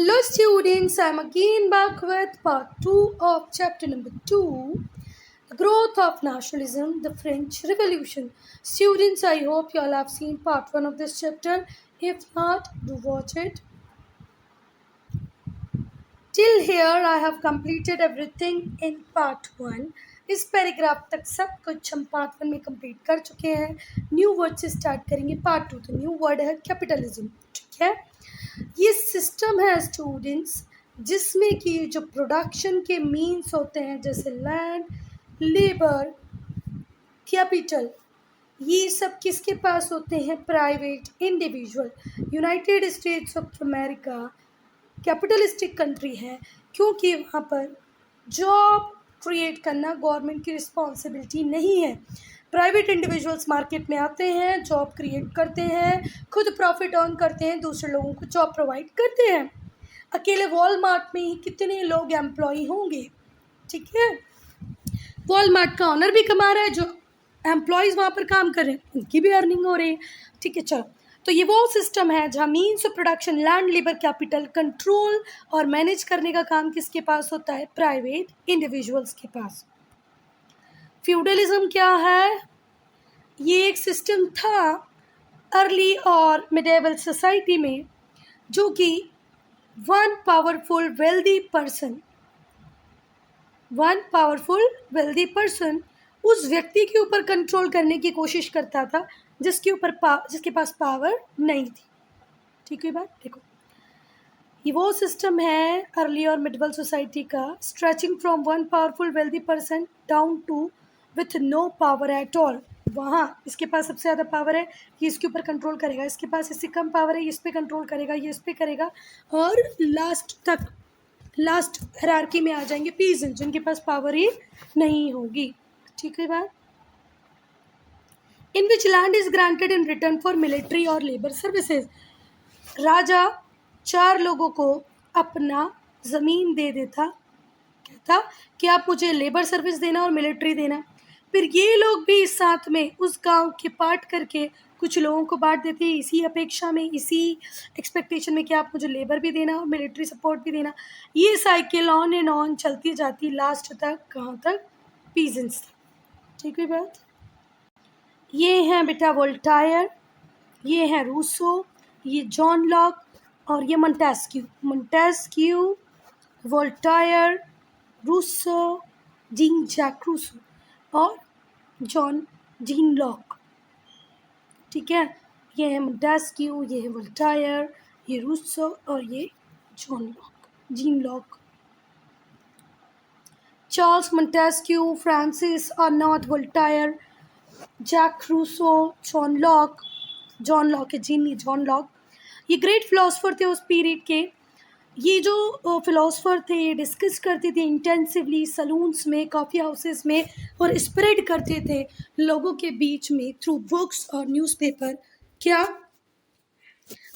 Hello students, I am again back with part 2 of chapter number 2, The Growth of Nationalism, the French Revolution. Students, I hope you all have seen part 1 of this chapter. If not, do watch it. Till here I have completed everything in part 1. इस paragraph तक सब कुछ हम part 1 में complete कर चुके हैं. New word से स्टार्ट करेंगे पार्ट 2. तो न्यू वर्ड है कैपिटलिज्म. ठीक है, ये सिस्टम है स्टूडेंट्स जिसमें कि जो प्रोडक्शन के मीन्स होते हैं जैसे लैंड, लेबर, कैपिटल, ये सब किसके पास होते हैं? Private individual. United states of America capitalistic country है क्योंकि वहाँ पर जॉब क्रिएट करना गवर्नमेंट की रिस्पॉन्सिबिलिटी नहीं है. प्राइवेट इंडिविजुअल्स मार्केट में आते हैं, जॉब क्रिएट करते हैं, खुद प्रॉफिट अर्न करते हैं, दूसरे लोगों को जॉब प्रोवाइड करते हैं. अकेले वॉलमार्ट में ही कितने लोग एम्प्लॉय होंगे? ठीक है, वॉलमार्ट का ऑनर भी कमा रहा है, जो एम्प्लॉयज़ वहाँ पर काम कर रहे हैं उनकी भी अर्निंग हो रही है. ठीक है, चलो. तो ये वो सिस्टम है जहाँ means of production, land, labour, capital control और मैनेज करने का काम किसके पास होता है? प्राइवेट इंडिविजुअल्स के पास. फ्यूडलिज्म क्या है? ये एक सिस्टम था अर्ली और मिडेवल सोसाइटी में जो कि वन पावरफुल वेल्दी पर्सन उस व्यक्ति के ऊपर कंट्रोल करने की कोशिश करता था जिसके पास पावर नहीं थी. ठीक है बात. देखो, ये वो सिस्टम है अर्ली और मिडवल सोसाइटी का, stretching from one powerful wealthy person down to with no power at all. वहाँ इसके पास सबसे ज़्यादा पावर है, ये इसके ऊपर कंट्रोल करेगा. इसके पास इससे कम पावर है, ये इस पर कंट्रोल करेगा, ये इस पर करेगा. और लास्ट हायरार्की में आ जाएंगे पीजेंट जिनके पास पावर ही नहीं होगी. ठीक है बात. In which land is granted in return for military और लेबर सर्विसेज. राजा 4 लोगों को अपना ज़मीन दे देता, कहता कि आप मुझे लेबर सर्विस देना और मिलिट्री देना. फिर ये लोग भी साथ में उस गांव के पार्ट करके कुछ लोगों को बांट देते हैं इसी अपेक्षा में, इसी एक्सपेक्टेशन में कि आप मुझे लेबर भी देना और मिलिट्री सपोर्ट भी देना. ये साइकिल ऑन एंड ऑन चलती जाती लास्ट तक कहाँ तक? पीजेंट्स तक. ठीक है बात. ये हैं बेटा वोल्टायर, ये हैं रूसो, ये जॉन लॉक और ये Montesquieu, Voltaire, Rousseau, Jean Jacques Rousseau और जीन लॉक. ठीक है, ये है मोंटेस्क्यू, ये है वोल्टायर, ये रूसो और ये Jean Locke. Charles Montesquieu, Francis Arnold Voltaire, Jacques Rousseau, John Locke है जॉन लॉक. ये ग्रेट फिलोसफर थे उस पीरियड के. ये जो फिलोसफर थे ये डिस्कस करते थे इंटेंसिवली सलून्स में, कॉफ़ी हाउसेस में, और स्प्रेड करते थे लोगों के बीच में थ्रू बुक्स और न्यूज़पेपर. क्या?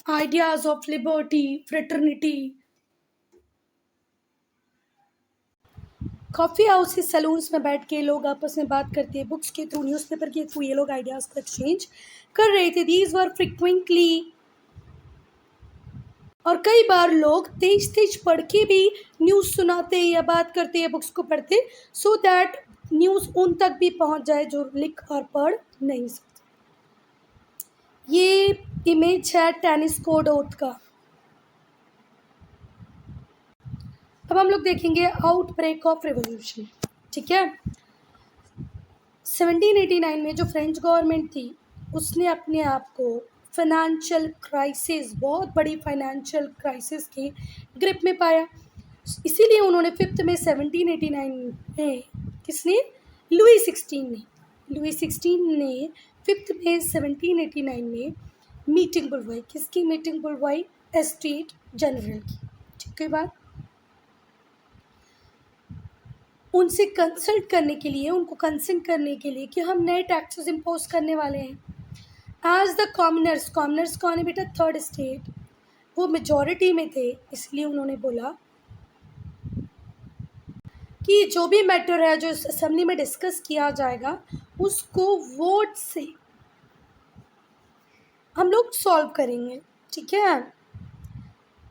Ideas of liberty, fraternity. Coffee houses, salons में बैठ के लोग आपस में बात करते हैं, बुक्स के थ्रू, न्यूज़पेपर के थ्रू ये लोग आइडियाज़ को एक्सचेंज कर रहे थे. दीज वर फ्रिक्वेंटली, और कई बार लोग तेज पढ़ के भी न्यूज़ सुनाते या बात करते या बुक्स को पढ़ते सो दैट न्यूज़ उन तक भी पहुंच जाए जो लिख और पढ़ नहीं सकते. ये इमेज है टेनिस कोर्ट ओथ का. अब हम लोग देखेंगे आउटब्रेक ऑफ रिवॉल्यूशन. ठीक है, 1789 में जो फ्रेंच गवर्नमेंट थी उसने अपने आप को फाइनेंशियल क्राइसिस, बहुत बड़ी फाइनेंशियल क्राइसिस के ग्रिप में पाया. इसीलिए उन्होंने 5 में 1789 में किसने? लुई 16 ने 5 में 1789 में मीटिंग बुलवाई. किसकी मीटिंग बुलवाई? एस्टेट जनरल की. ठीक है बात. उनसे कंसल्ट करने के लिए, उनको कंसेंट करने के लिए कि हम नए टैक्सेस इम्पोज करने वाले हैं. एज द कॉमनर्स कौन है बेटा? थर्ड स्टेट, वो मेजॉरिटी में थे, इसलिए उन्होंने बोला कि जो भी मैटर है जो असेंबली में डिस्कस किया जाएगा उसको वोट से हम लोग सॉल्व करेंगे. ठीक है.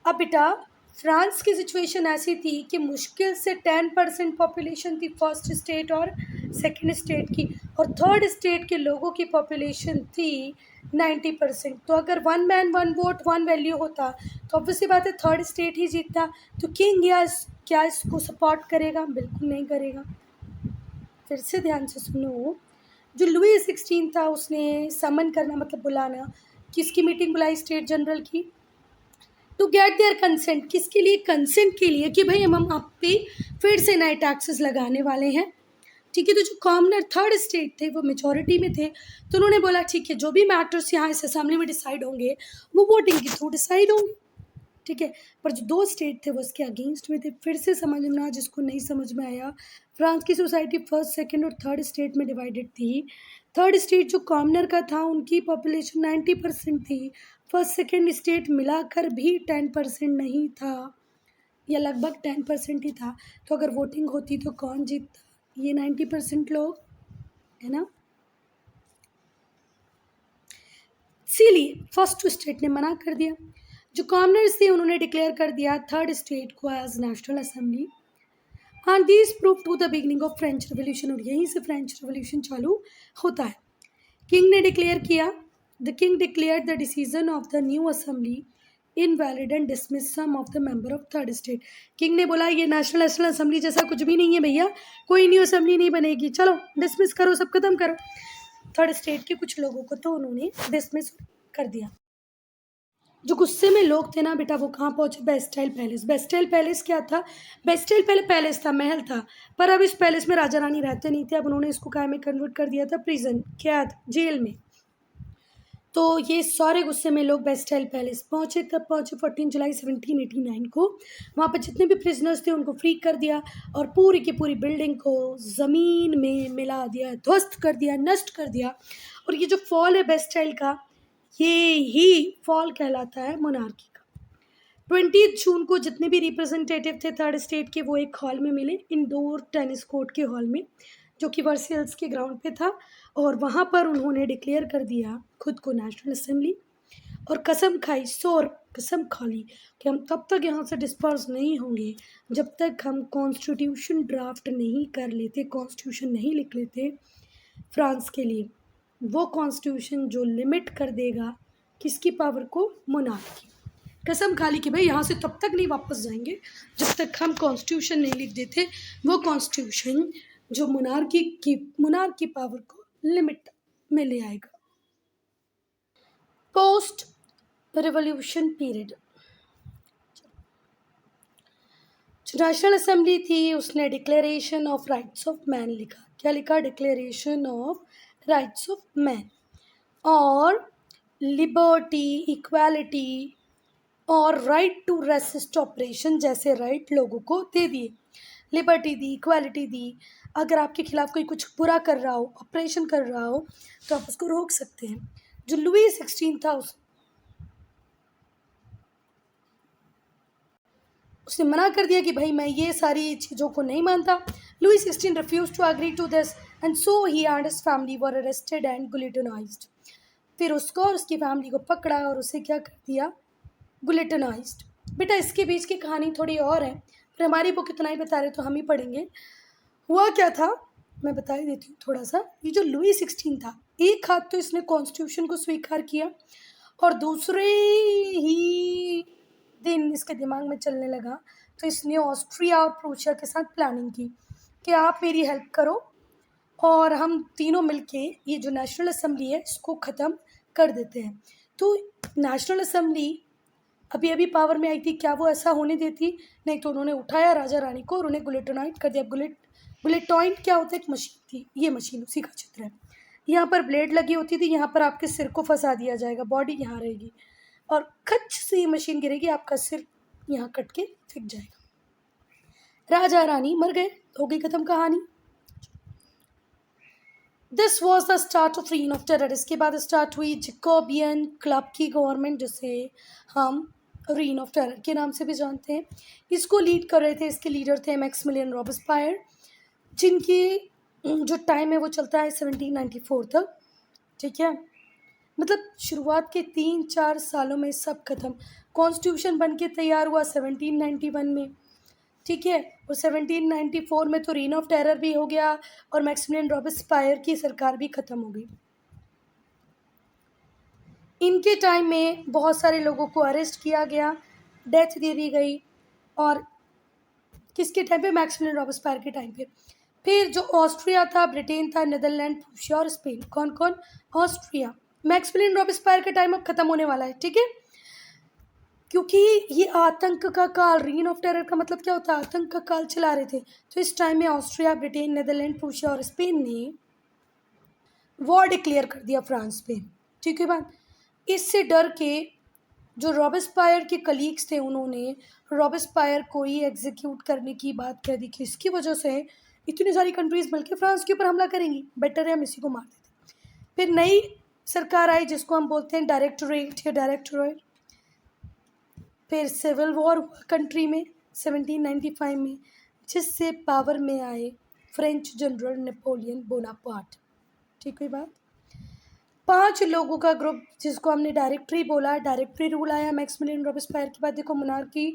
अब बेटा फ्रांस की सिचुएशन ऐसी थी कि मुश्किल से 10% पॉपुलेशन थी फर्स्ट स्टेट और सेकंड स्टेट की, और थर्ड स्टेट के लोगों की पॉपुलेशन थी 90%। तो अगर one man one vote one value होता तो ऑब्वियसली बात है थर्ड स्टेट ही जीतता। तो किंग या क्या इसको सपोर्ट करेगा? बिल्कुल नहीं करेगा। फिर से ध्यान से सुनो, जो लुई 16 था उसने समन करना मतलब बुलाना, किसकी मीटिंग बुलाई? स्टेट जनरल की, टू गेट देयर कंसेंट। किसके लिए? कंसेंट के लिए कि भाई हम आप पे फिर से नए टैक्सेस लगाने वाले हैं। ठीक है, तो जो कॉमनर थर्ड स्टेट थे वो मेजॉरिटी में थे, तो उन्होंने बोला ठीक है जो भी मैटर्स यहाँ इस असेंबली में डिसाइड होंगे वो वोटिंग के थ्रू डिसाइड होंगे। ठीक है, पर जो दो स्टेट थे वो इसके अगेंस्ट में थे। फिर से समझना जिसको नहीं समझ में आया, फ्रांस की सोसाइटी फर्स्ट सेकंड और थर्ड स्टेट में डिवाइडेड थी। थर्ड स्टेट जो कॉमनर का था उनकी पॉपुलेशन 90% थी, फर्स्ट सेकंड स्टेट मिलाकर भी 10% नहीं था, या लगभग 10% ही था। तो अगर वोटिंग होती तो कौन जीतता? ये 90% लोग, है ना। इसीलिए फर्स्ट स्टेट ने मना कर दिया। जो कॉमनर्स थे उन्होंने डिक्लेयर कर दिया थर्ड स्टेट को as national assembly, and this prove to the beginning of French revolution. और यहीं से फ्रेंच रेवोल्यूशन चालू होता है। किंग ने डिक्लेयर किया, the king declared the decision of the new assembly invalid and dismiss some of the member of third state. King ने बोला ये नेशनल असेंबली जैसा कुछ भी नहीं है भैया, कोई न्यू असेंबली नहीं बनेगी, चलो डिसमिस करो, सब खत्म करो। थर्ड स्टेट के कुछ लोगों को तो उन्होंने डिसमिस कर दिया। जो गुस्से में लोग थे ना बेटा, वो कहाँ पहुंचे? Bastille palace. बेस्टाइल पैलेस क्या था? बेस्टाइल पहले पैलेस था, महल था, पर अब इस पैलेस में राजा रानी रहते नहीं थे। अब उन्होंने इसको क्या में कन्वर्ट कर दिया था? प्रिजन, कैद, जेल में। तो ये सारे गुस्से में लोग बेस्टाइल पैलेस पहुंचे। कब पहुंचे? 14 जुलाई 1789 को। वहाँ पर जितने भी प्रिजनर्स थे उनको फ्री कर दिया और पूरी की पूरी बिल्डिंग को ज़मीन में मिला दिया, ध्वस्त कर दिया, नष्ट कर दिया। और ये जो फॉल है बेस्टाइल का, ये ही फॉल कहलाता है मोनार्की का। 20 जून को जितने भी रिप्रेजेंटेटिव थे थर्ड स्टेट के वो एक हॉल में मिले, इंडोर टेनिस कोर्ट के हॉल में, जो कि वर्सेल्स के ग्राउंड पे था। और वहाँ पर उन्होंने डिक्लेयर कर दिया खुद को नेशनल असेंबली, और कसम खाई, शोर कसम खा ली कि हम तब तक यहाँ से डिस्पर्स नहीं होंगे जब तक हम कॉन्स्टिट्यूशन ड्राफ्ट नहीं कर लेते, कॉन्स्टिट्यूशन नहीं लिख लेते फ्रांस के लिए, वो कॉन्स्टिट्यूशन जो लिमिट कर देगा किसकी पावर को? मोनार्की। कसम खा ली कि भाई यहाँ से तब तक नहीं वापस जाएंगे जब तक हम कॉन्स्टिट्यूशन नहीं लिख देते, वो कॉन्स्टिट्यूशन जो मोनार्की पावर को लिमिट में ले आएगा। पोस्ट रिवॉल्यूशन पीरियड, जो नेशनल असेंबली थी उसने declaration of rights of man लिखा। क्या लिखा? Declaration of rights of man, और लिबर्टी, इक्वालिटी और राइट टू रेसिस्ट ऑपरेशन जैसे राइट लोगों को दे दिए। लिबर्टी दी, इक्वालिटी दी, अगर आपके खिलाफ कोई कुछ बुरा कर रहा हो, ऑपरेशन कर रहा हो, तो आप उसको रोक सकते हैं। जो लुई 16 था उसने मना कर दिया कि भाई मैं ये सारी चीज़ों को नहीं मानता। Louis 16 refuse to agree to this and so he and his family were arrested and guillotined. फिर उसको और उसकी फैमिली को पकड़ा और उसे क्या कर दिया? गुलिटनाइज्ड। बेटा इसके बीच की कहानी थोड़ी और है, पर हमारी बुक इतना ही बता रहे तो हम ही पढ़ेंगे। हुआ क्या था मैं बता ही देती हूँ थोड़ा सा। ये जो लुई 16 था, एक हाथ तो इसने कॉन्स्टिट्यूशन को स्वीकार किया और दूसरे ही दिन इसके दिमाग में चलने लगा, तो इसने ऑस्ट्रिया और प्रूशिया के साथ प्लानिंग की कि आप मेरी हेल्प करो और हम तीनों मिलके ये जो नेशनल असेंबली है इसको ख़त्म कर देते हैं। तो नेशनल असेंबली अभी अभी पावर में आई थी, क्या वो ऐसा होने देती? नहीं। तो उन्होंने उठाया राजा रानी को और उन्हें गुलिटोनाइट कर दिया। बुलेटॉइंट क्या होता है? एक मशीन थी, ये मशीन उसी का चित्र है। यहाँ पर ब्लेड लगी होती थी, यहाँ पर आपके सिर को फंसा दिया जाएगा, बॉडी यहाँ रहेगी और खच से ये मशीन गिरेगी, आपका सिर यहाँ कट के फेंक जाएगा। राजा रानी मर गए, हो गई खत्म कहानी। This was the start of reign of terror. इसके बाद स्टार्ट हुई जैकोबियन क्लब की गवर्नमेंट, जिसे हम रीन ऑफ टेरर के नाम से भी जानते हैं। इसको लीड कर रहे थे, इसके लीडर थे मैक्सिमिलियन रॉबस्पायर, जिनकी जो टाइम है वो चलता है 1794 तक। ठीक है, मतलब शुरुआत के 3-4 सालों में सब खत्म। कॉन्स्टिट्यूशन बन के तैयार हुआ 1791 में, ठीक है। और 1794 में तो रीन ऑफ टेरर भी हो गया और मैक्सिमिलियन रॉबेस्पायर की सरकार भी ख़त्म हो गई। इनके टाइम में बहुत सारे लोगों को अरेस्ट किया गया, डेथ दे दी गई। और किसके टाइम पे? मैक्सिमिलियन रॉबेस्पायर के टाइम पे। फिर जो ऑस्ट्रिया था, ब्रिटेन था, नीदरलैंड, प्रूशिया और स्पेन। कौन कौन? ऑस्ट्रिया। मैक्सिमिलियन रॉबेस्पायर का टाइम अब खत्म होने वाला है, ठीक है, क्योंकि ये आतंक का काल, रीन ऑफ टेरर का मतलब क्या होता है? आतंक का काल चला रहे थे। तो इस टाइम में ऑस्ट्रिया, ब्रिटेन, नीदरलैंड, प्रूशिया और स्पेन ने वॉर डिक्लेयर कर दिया फ्रांस पे, ठीक है बात। इससे डर के जो रॉबेस्पायर के कलीग्स थे, उन्होंने रॉबेस्पायर को ही एग्जीक्यूट करने की बात कह दी कि इसकी वजह से इतनी सारी कंट्रीज मिलकर फ्रांस के ऊपर हमला करेंगी, बेटर है हम इसी को मार देते। फिर नई सरकार आई जिसको हम बोलते हैं डायरेक्टोरेट या डायरेक्टोरेट। फिर सिविल वॉर हुआ कंट्री में 1795 में, जिससे पावर में आए फ्रेंच जनरल नेपोलियन बोनापार्ट, ठीक है बात। 5 लोगों का ग्रुप जिसको हमने डायरेक्टरी बोला, डायरेक्टरी रूल आया मैक्सिमिलियन रॉबेस्पायर के बाद। देखो मोनार्की,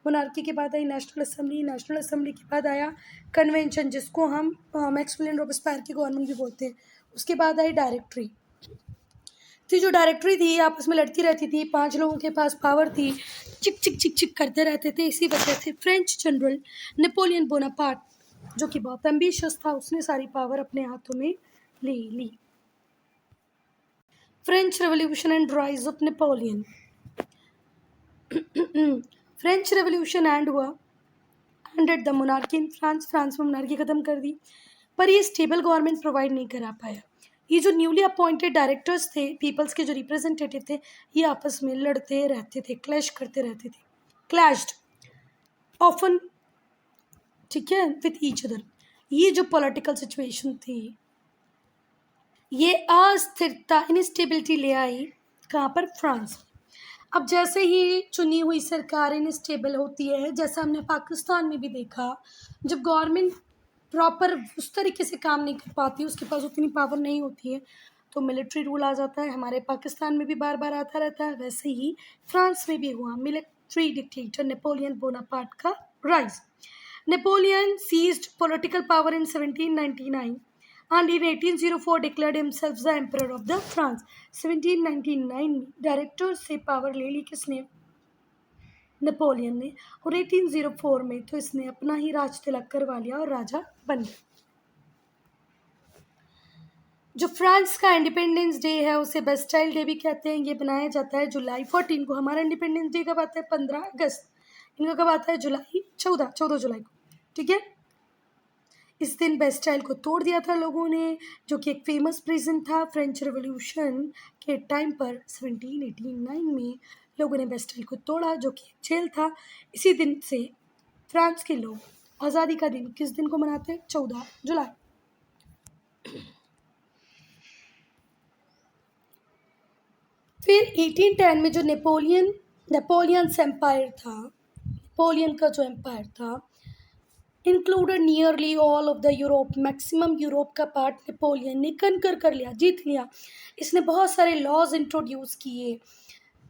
मोनार्की के बाद आई नेशनल असेंबली, नेशनल असेंबली के बाद आया कन्वेंशन जिसको हम मैक्सिमिलियन रॉबेस्पायर की गवर्नमेंट भी बोलते हैं। उसके बाद आई डायरेक्टरी। तो जो डायरेक्टरी थी आपस में लड़ती रहती थी, 5 लोगों के पास पावर थी, चिक चिक चिक चिक करते रहते थे। इसी वजह से फ्रेंच जनरल नेपोलियन बोनापार्ट जो कि बहुत एम्बिशियस था, उसने सारी पावर अपने हाथों में ले ली। French revolution and rise of Napoleon. French revolution end हुआ, ended the monarchy in France. France में मोनार्की ख़त्म कर दी, पर ये स्टेबल गवर्नमेंट प्रोवाइड नहीं करा पाया। ये जो न्यूली अपॉइंटेड डायरेक्टर्स थे, पीपल्स के जो रिप्रेजेंटेटिव थे, ये आपस में लड़ते रहते थे, क्लैश करते रहते थे, क्लैश्ड ऑफन, ठीक है, विथ ईच अदर। ये जो पॉलिटिकल सिचुएशन थी, ये अस्थिरता, इनस्टेबिलिटी ले आई कहाँ पर? फ्रांस। अब जैसे ही चुनी हुई सरकार इनस्टेबल होती है, जैसा हमने पाकिस्तान में भी देखा, जब गवर्नमेंट प्रॉपर उस तरीके से काम नहीं कर पाती, उसके पास उतनी पावर नहीं होती है, तो मिलिट्री रूल आ जाता है। हमारे पाकिस्तान में भी बार बार आता रहता है, वैसे ही फ्रांस में भी हुआ मिलिट्री डिक्टेटर नेपोलियन बोनापार्ट का rise. Napoleon seized political power in 1799 and in 1804 declared himself the emperor of the France। 1799 में डायरेक्टर से पावर ले ली किसने? नेपोलियन ने। और 1804 में तो इसने अपना ही राज तिलक करवा लिया और राजा बन गया। जो फ्रांस का इंडिपेंडेंस डे है उसे बेस्टाइल डे भी कहते हैं। ये बनाया जाता है जुलाई 14 को। हमारा इंडिपेंडेंस डे कब आता है? 15 अगस्त। इनका कब आता है? जुलाई 14 जुलाई को, ठीक है। इस दिन बेस्टाइल को तोड़ दिया था लोगों ने, जो कि एक फेमस प्रिजन था। फ्रेंच रेवोल्यूशन के टाइम पर 1789 में लोगों ने बेस्टाइल को तोड़ा, जो कि एक जेल था। इसी दिन से फ्रांस के लोग आज़ादी का दिन किस दिन को मनाते हैं? 14 जुलाई। फिर 1810 में जो नेपोलियन एम्पायर था, नेपोलियन का जो एम्पायर था, included nearly all of the Europe, maximum Europe का पार्ट नेपोलियन ने कनकर कर लिया, जीत लिया। इसने बहुत सारे लॉज इंट्रोड्यूस किए,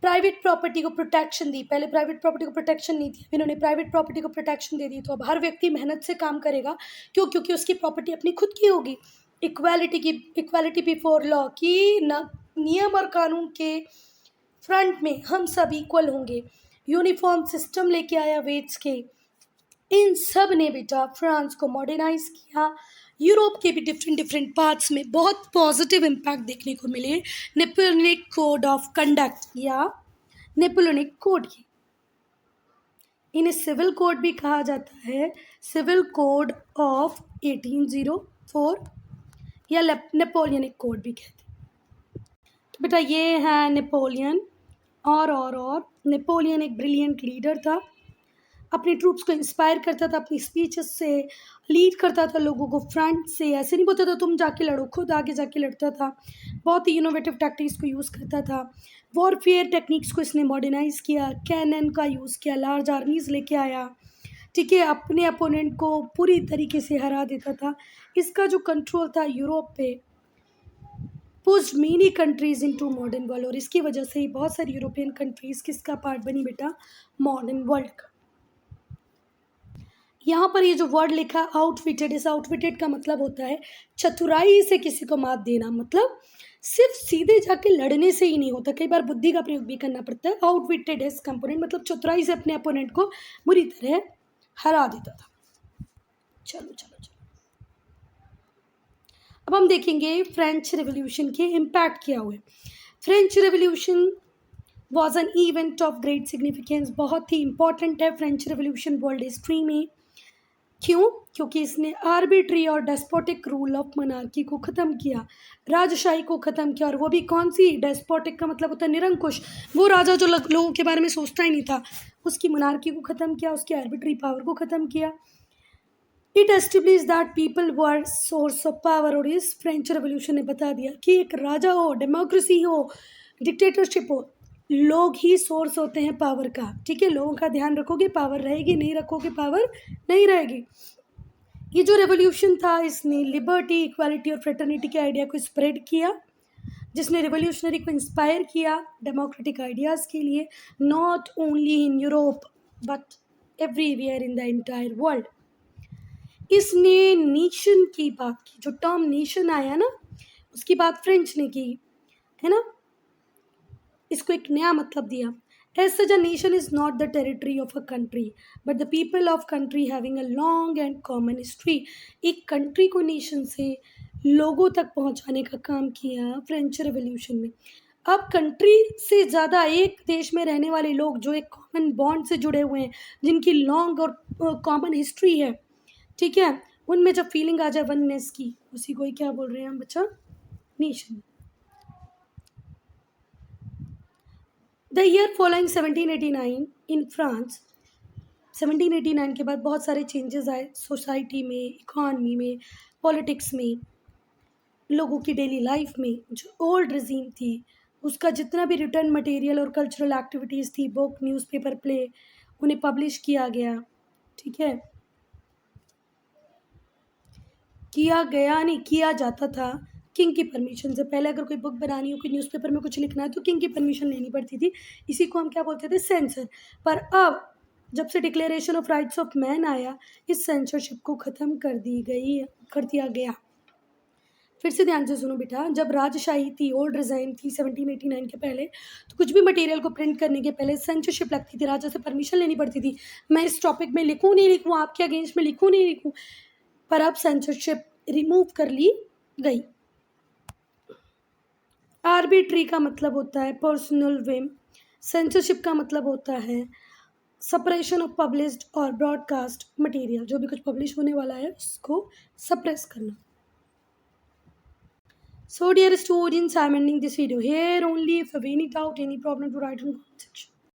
प्राइवेट प्रॉपर्टी को प्रोटेक्शन दी। पहले प्राइवेट प्रॉपर्टी को प्रोटेक्शन नहीं थी, इन्होंने प्राइवेट प्रॉपर्टी को प्रोटेक्शन दे दी। तो अब हर व्यक्ति मेहनत से काम करेगा, क्यों? क्योंकि उसकी प्रॉपर्टी अपनी खुद की होगी। इक्वालिटी बिफोर लॉ की नियम और कानून के फ्रंट में हम सब इक्वल होंगे। यूनिफॉर्म सिस्टम लेके आया वेट्स के। इन सब ने बेटा फ्रांस को मॉडर्नाइज किया। यूरोप के भी डिफरेंट पार्ट्स में बहुत पॉजिटिव इम्पैक्ट देखने को मिले नेपोलियनिक कोड ऑफ कंडक्ट या नेपोलियनिक कोड की। इन्हें सिविल कोड भी कहा जाता है, सिविल कोड ऑफ 1804 या नेपोलियनिक कोड भी कहते हैं। तो बेटा ये है नेपोलियन। और नेपोलियन एक ब्रिलियंट लीडर था, अपनी ट्रूप्स को इंस्पायर करता था, अपनी स्पीचेस से लीड करता था लोगों को फ्रंट से। ऐसे नहीं बोलता था तुम जाके लड़ो, खुद आगे जाके लड़ता था। बहुत ही इनोवेटिव टैक्टिक्स को यूज़ करता था। वॉरफेयर टेक्निक्स को इसने मॉडर्नाइज किया, कैनन का यूज़ किया, लार्ज आर्मीज़ लेके आया, ठीक है। अपने अपोनेंट को पूरी तरीके से हरा देता था। इसका जो कंट्रोल था यूरोप पे, pushed many countries into modern world, और इसकी वजह से ही बहुत सारी यूरोपियन कंट्रीज किसका पार्ट बनी बेटा, मॉडर्न वर्ल्ड का। यहाँ पर ये जो वर्ड लिखा आउटविटेड, इस आउटविटेड का मतलब होता है चतुराई से किसी को मात देना, मतलब सिर्फ सीधे जाके लड़ने से ही नहीं होता, कई बार बुद्धि का प्रयोग भी करना पड़ता है। आउटविटेड एज कंपोनेंट मतलब चतुराई से अपने अपोनेंट को बुरी तरह हरा देता था। चलो चलो चलो, अब हम देखेंगे फ्रेंच रेवोल्यूशन के इम्पैक्ट क्या हुए। French revolution was an event of great significance, बहुत ही इंपॉर्टेंट है फ्रेंच रेवोल्यूशन वर्ल्ड हिस्ट्री में। क्यों? क्योंकि इसने आर्बिट्री और डेस्पोटिक रूल ऑफ मोनार्की को ख़त्म किया, राजशाही को ख़त्म किया, और वो भी कौन सी, डेस्पोटिक का मतलब होता है निरंकुश, वो राजा जो लोगों के बारे में सोचता ही नहीं था, उसकी मोनार्की को ख़त्म किया, उसकी आर्बिट्री पावर को ख़त्म किया। It establish that people were source of power, और इस फ्रेंच रेवोल्यूशन ने बता दिया कि एक राजा हो, डेमोक्रेसी हो, डिक्टेटरशिप हो, लोग ही सोर्स होते हैं पावर का। ठीक है, लोगों का ध्यान रखोगे पावर रहेगी, नहीं रखोगे पावर नहीं रहेगी। ये जो रेवोल्यूशन था इसने लिबर्टी, इक्वालिटी और फ्रेटर्निटी के आइडिया को स्प्रेड किया, जिसने रिवोल्यूशनरी को इंस्पायर किया डेमोक्रेटिक आइडियाज़ के लिए, not only in Europe but everywhere in the entire world. इसने नेशन की बात की, जो टर्म नेशन आया ना उसकी बात फ्रेंच ने की है ना, इसको एक नया मतलब दिया। As such, a nation is not the territory of a country, but the people of country having a long and common history. एक कंट्री को नेशन से लोगों तक पहुंचाने का काम किया फ्रेंच रेवोल्यूशन में। अब कंट्री से ज़्यादा एक देश में रहने वाले लोग जो एक कॉमन बॉन्ड से जुड़े हुए हैं, जिनकी लॉन्ग और कॉमन हिस्ट्री है, ठीक है, उनमें जब फीलिंग आ जाए वननेस की, उसी को ही क्या बोल रहे हैं हम बच्चा, nation. The year following 1789 in France, 1789 के बाद बहुत सारे चेंजेस आए सोसाइटी में, इकॉनमी में, पॉलिटिक्स में, लोगों की डेली लाइफ में। जो ओल्ड रिजीम थी उसका जितना भी रिटर्न मटेरियल और कल्चरल एक्टिविटीज़ थी, बुक, न्यूज़पेपर, प्ले, उन्हें पब्लिश किया गया। ठीक है, किया गया नहीं, किया जाता था किंग की परमिशन से। पहले अगर कोई बुक बनानी हो, कोई न्यूज़पेपर में कुछ लिखना है तो किंग की परमिशन लेनी पड़ती थी, इसी को हम क्या बोलते थे, सेंसर। पर अब जब से declaration of rights of man आया, इस सेंसरशिप को ख़त्म कर दिया गया। फिर से ध्यान से सुनो बेटा, जब राजशाही थी, ओल्ड रिजाइन थी 1789 के पहले, तो कुछ भी मटेरियल को प्रिंट करने के पहले सेंसरशिप लगती थी, राजा से परमिशन लेनी पड़ती थी, मैं इस टॉपिक में लिखूँ नहीं लिखूँ, आपके अगेंस्ट में लिखूँ नहीं लिखूँ। पर अब सेंसरशिप रिमूव कर ली गई। आर्बिट्री का मतलब होता है पर्सनल विम, सेंसरशिप का मतलब होता है सप्रेशन ऑफ पब्लिश्ड और ब्रॉडकास्ट मटेरियल, जो भी कुछ पब्लिश होने वाला है उसको सप्रेस करना। So dear students, I am ending this video here only. If you have any doubt, any problem, to write in comment section.